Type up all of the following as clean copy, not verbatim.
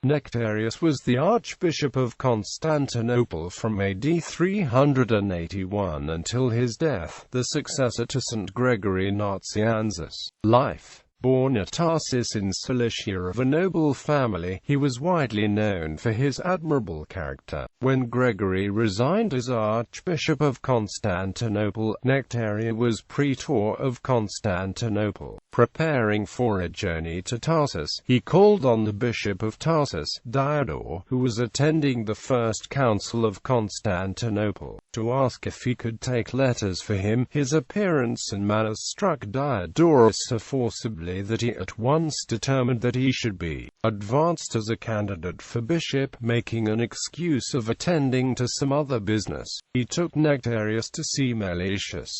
Nectarius was the Archbishop of Constantinople from AD 381 until his death, the successor to Saint Gregory Nazianzus. Life. Born at Tarsus in Cilicia of a noble family, he was widely known for his admirable character. When Gregory resigned as Archbishop of Constantinople, Nectarius was Praetor of Constantinople. Preparing for a journey to Tarsus, he called on the Bishop of Tarsus, Diodor, who was attending the First Council of Constantinople, to ask if he could take letters for him. His appearance and manners struck Diodorus so forcibly that he at once determined that he should be advanced as a candidate for bishop. Making an excuse of attending to some other business, he took Nectarius to see Meletius,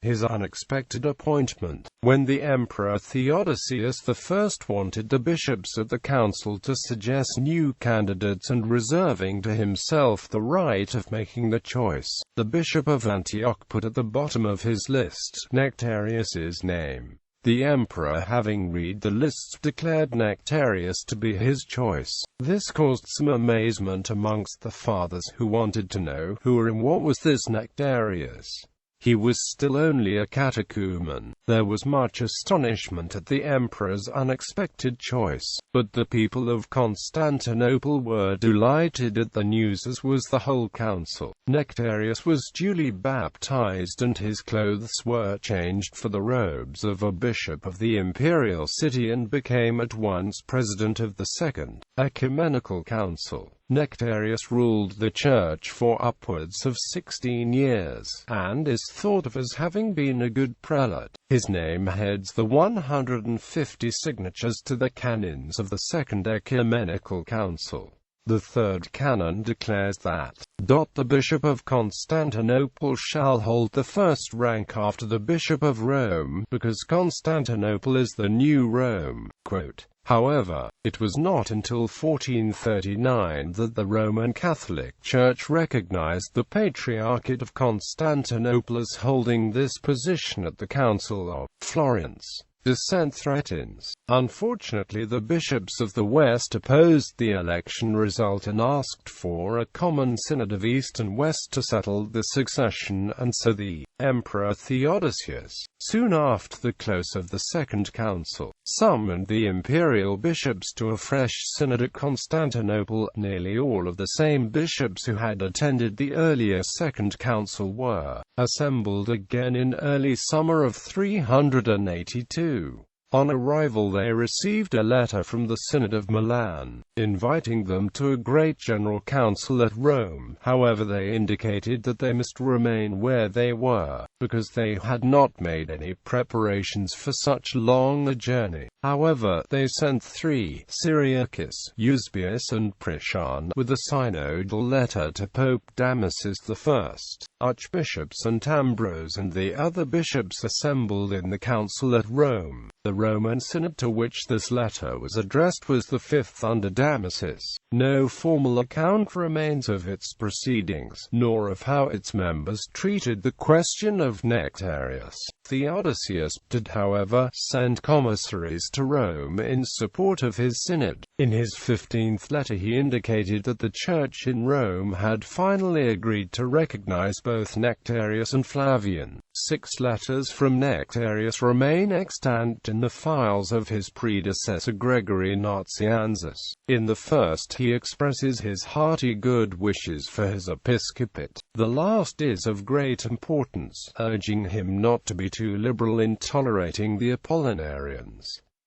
his unexpected appointment. When the Emperor Theodosius I wanted the bishops at the council to suggest new candidates and reserving to himself the right of making the choice, the Bishop of Antioch put at the bottom of his list Nectarius's name. The emperor, having read the lists, declared Nectarius to be his choice. This caused some amazement amongst the fathers, who wanted to know who and what was this Nectarius. He was still only a catechumen. There was much astonishment at the emperor's unexpected choice, but the people of Constantinople were delighted at the news, as was the whole council. Nectarius was duly baptized and his clothes were changed for the robes of a bishop of the imperial city, and became at once president of the Second Ecumenical Council. Nectarius ruled the Church for upwards of 16 years, and is thought of as having been a good prelate. His name heads the 150 signatures to the canons of the Second Ecumenical Council. The third canon declares that the Bishop of Constantinople shall hold the first rank after the Bishop of Rome, because Constantinople is the new Rome. Quote, however, it was not until 1439 that the Roman Catholic Church recognized the Patriarchate of Constantinople as holding this position at the Council of Florence. Dissent threatens. Unfortunately, the bishops of the West opposed the election result and asked for a common synod of East and West to settle the succession, and so the Emperor Theodosius, soon after the close of the Second Council, summoned the imperial bishops to a fresh synod at Constantinople. Nearly all of the same bishops who had attended the earlier Second Council were assembled again in early summer of 382. On arrival they received a letter from the Synod of Milan, inviting them to a great general council at Rome. However, they indicated that they must remain where they were, because they had not made any preparations for such long a journey. However, they sent three, Cyriacus, Eusebius and Priscian, with a synodal letter to Pope Damasus I. Archbishop St. Ambrose and the other bishops assembled in the council at Rome. The Roman synod to which this letter was addressed was the fifth under Damasus. No formal account remains of its proceedings, nor of how its members treated the question of Nectarius. Theodosius did, however, send commissaries to Rome in support of his synod. In his 15th letter he indicated that the Church in Rome had finally agreed to recognize both Nectarius and Flavian. 6 letters from Nectarius remain extant in the files of his predecessor Gregory Nazianzus. In the first he expresses his hearty good wishes for his episcopate. The last is of great importance, urging him not to be too liberal in tolerating the Apollinarians.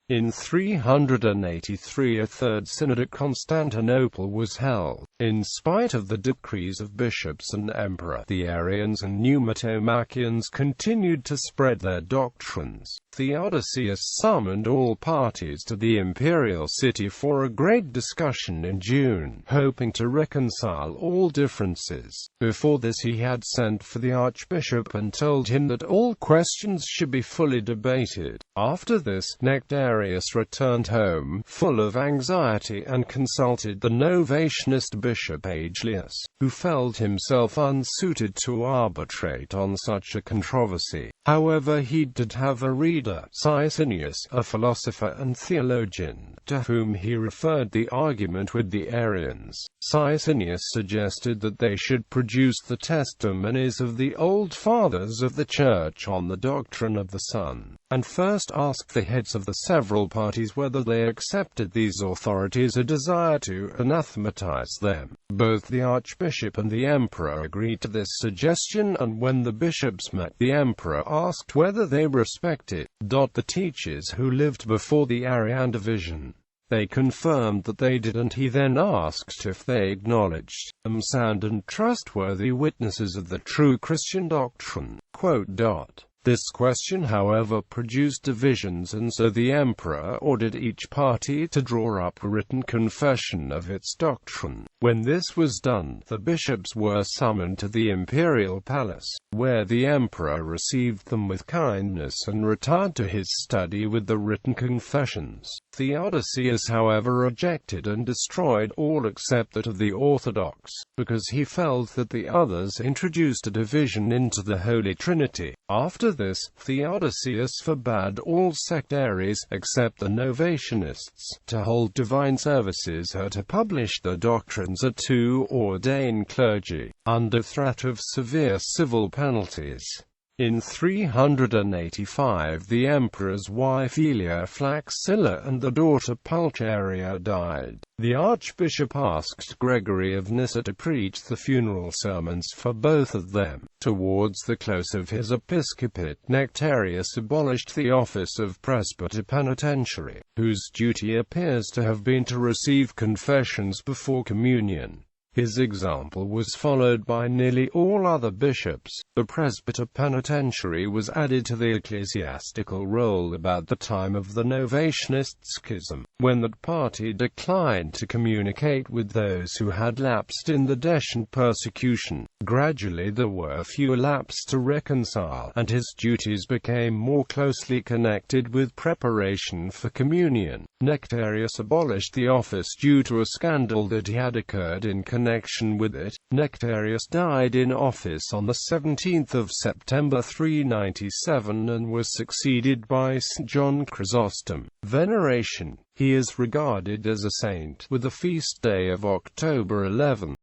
In 383 a third synod at Constantinople was held. In spite of the decrees of bishops and emperor, the Arians and Pneumatomachans continued to spread their doctrines. Theodosius summoned all parties to the imperial city for a great discussion in June, hoping to reconcile all differences. Before this he had sent for the archbishop and told him that all questions should be fully debated. After this, Nectarius returned home, full of anxiety, and consulted the Novatianist bishop Agellius, who felt himself unsuited to arbitrate on such a controversy. However, he did have a reader leader, Sisinnius, a philosopher and theologian, to whom he referred the argument with the Arians. Sisinnius suggested that they should produce the testimonies of the old fathers of the Church on the doctrine of the Son, and first ask the heads of the several parties whether they accepted these authorities or desire to anathematize them. Both the Archbishop and the Emperor agreed to this suggestion, and when the bishops met, the Emperor asked whether they respected the teachers who lived before the Arian division. They confirmed that they did, and he then asked if they acknowledged them sound and trustworthy witnesses of the true Christian doctrine. This question, however, produced divisions, and so the Emperor ordered each party to draw up a written confession of its doctrine. When this was done, the bishops were summoned to the imperial palace, where the Emperor received them with kindness and retired to his study with the written confessions. Theodosius, however, rejected and destroyed all except that of the Orthodox, because he felt that the others introduced a division into the Holy Trinity. After this, Theodosius forbade all sectaries, except the Novatianists, to hold divine services or to publish the doctrines or to ordain clergy, under threat of severe civil penalties. In 385 the emperor's wife Aelia Flaccilla and the daughter Pulcheria died. The archbishop asked Gregory of Nyssa to preach the funeral sermons for both of them. Towards the close of his episcopate, Nectarius abolished the office of presbyter penitentiary, whose duty appears to have been to receive confessions before communion. His example was followed by nearly all other bishops. The presbyter penitentiary was added to the ecclesiastical roll about the time of the Novatianist schism, when that party declined to communicate with those who had lapsed in the Decian persecution. Gradually there were fewer lapsed to reconcile, and his duties became more closely connected with preparation for communion. Nectarius abolished the office due to a scandal that had occurred in connection with it. Nectarius died in office on the 17th of September 397 and was succeeded by St. John Chrysostom. Veneration. He is regarded as a saint, with the feast day of October 11.